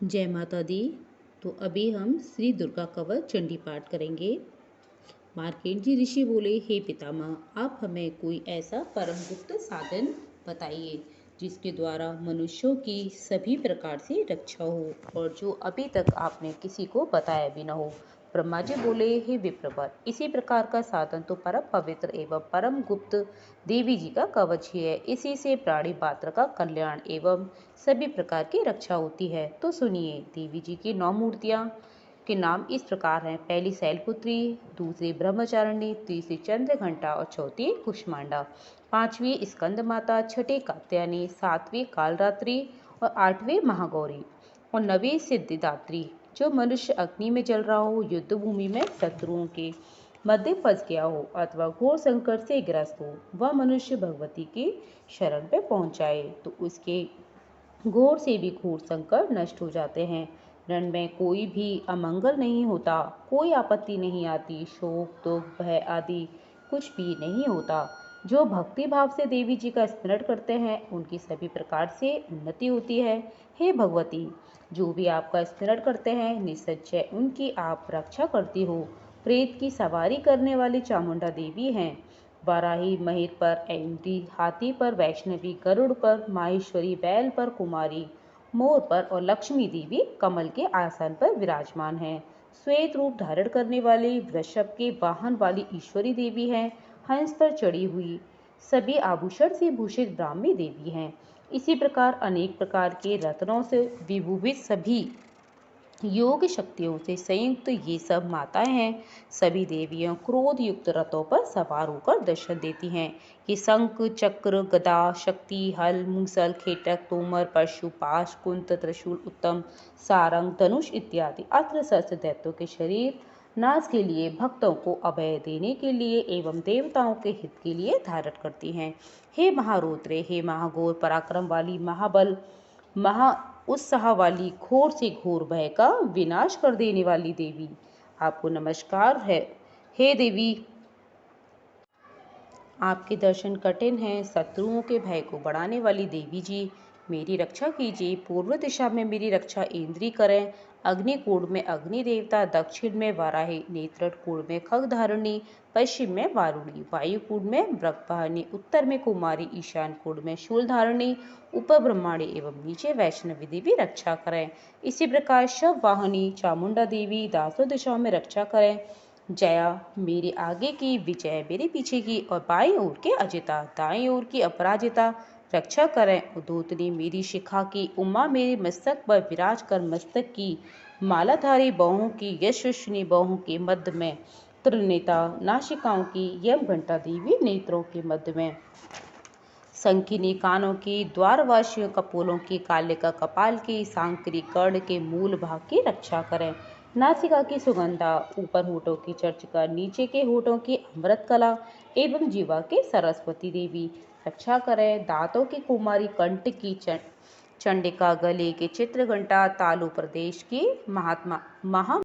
जय माता दी। तो अभी हम श्री दुर्गा कवच चंडी पाठ करेंगे। मार्केंड जी ऋषि बोले, हे पितामह, आप हमें कोई ऐसा परम गुप्त साधन बताइए जिसके द्वारा मनुष्यों की सभी प्रकार से रक्षा हो और जो अभी तक आपने किसी को बताया भी न हो। ब्रह्मा जी बोले, हे विप्रवर, इसी प्रकार का साधन तो परम पवित्र एवं परम गुप्त देवी जी का कवच ही है। इसी से प्राणी पात्र का कल्याण एवं सभी प्रकार की रक्षा होती है। तो सुनिए, देवी जी की 9 मूर्तियां के नाम इस प्रकार हैं। पहली शैलपुत्री, दूसरी ब्रह्मचारिणी, तीसरी चंद्रघंटा और चौथी कुष्मांडा, पांचवी स्कंद माता, छठी कात्यायनी, सातवीं कालरात्रि और आठवीं महागौरी और नवीं सिद्धिदात्री। जो मनुष्य अग्नि में जल रहा हो, युद्ध भूमि में शत्रुओं के मध्य फंस गया हो अथवा घोर संकट से ग्रस्त हो, वह मनुष्य भगवती की शरण पे पहुंच जाए तो उसके घोर से भी घोर संकट नष्ट हो जाते हैं। रण में कोई भी अमंगल नहीं होता, कोई आपत्ति नहीं आती, शोक दुख भय आदि कुछ भी नहीं होता। जो भक्ति भाव से देवी जी का स्मरण करते हैं उनकी सभी प्रकार से उन्नति होती है। हे भगवती, जो भी आपका स्मरण करते हैं निसंशय उनकी आप रक्षा करती हो। प्रेत की सवारी करने वाली चामुंडा देवी हैं। वाराही महेर पर, ऐन्द्री हाथी पर, वैष्णवी गरुड़ पर, माहेश्वरी बैल पर, कुमारी मोर पर और लक्ष्मी देवी कमल के आसन पर विराजमान हैं। श्वेत रूप धारण करने वाली वृषभ के वाहन वाली ईश्वरी देवी हैं। हंस पर चढ़ी हुई सभी आभूषण से भूषित ब्राह्मी देवी हैं। इसी प्रकार अनेक प्रकार के रत्नों से विभूषित सभी योग शक्तियों से संयुक्त ये सब माताएं हैं। सभी देवियां क्रोध युक्त रथों पर सवार होकर दर्शन देती हैं। ये शंख चक्र गदा शक्ति हल मूसल खेटक तोमर परशु पाश कुंत त्रिशूल उत्तम सारंग धनुष इत्यादि अस्त्र शस्त्र दैत्यों के शरीर नाश के लिए, भक्तों को अभय देने के लिए एवं देवताओं के हित के लिए धारण करती हैं। हे महारुद्रे, हे महाघोर पराक्रम वाली, महाबल महा उत्साह वाली, घोर से घोर भय का विनाश कर देने वाली देवी, आपको नमस्कार है। हे देवी, आपके दर्शन कठिन हैं। शत्रुओं के भय को बढ़ाने वाली देवी जी, मेरी रक्षा कीजिए। पूर्व दिशा में मेरी रक्षा इंद्री करें। अग्निकूंड में अग्नि देवता, दक्षिण में वाराही, नेत्र कूंड में खगधारिणी, पश्चिम में वारुणी, वायुकूंड में ब्रह्मवाहिनी, उत्तर में कुमारी, ईशान कूंड में शूलधारिणी, ऊपर ब्रह्मांडी एवं नीचे वैष्णवी देवी रक्षा करें। इसी प्रकार शव वाहिनी चामुंडा देवी दासों दिशाओं में रक्षा करें। जया मेरे आगे की, विजय मेरे पीछे की और बाईं ओर के अजिता, दाईं ओर की अपराजिता रक्षा करें। उद्योतनी मेरी शिखा की, उमा मेरे मस्तक पर विराज कर मस्तक की, मालाधारी बाहों की, यशस्विनी बाहों के मध्य में, त्रिनेता नासिकाओं की, यम घंटा देवी नेत्रों के मध्य में, शंखिनी कानों की, द्वारवासियों कपोलों की, कालिका कपाल की, सांकरी कर्ण के मूल भाग की रक्षा करें। नासिका की सुगंधा, ऊपर होठों की चर्चिका, नीचे के होठों की अमृत कला एवं जीवा के सरस्वती देवी रक्षा करें। दांतों की कुमारी, कंठ की चंडिका, गले के चित्रघंटा, तालु प्रदेश की महात्मा महा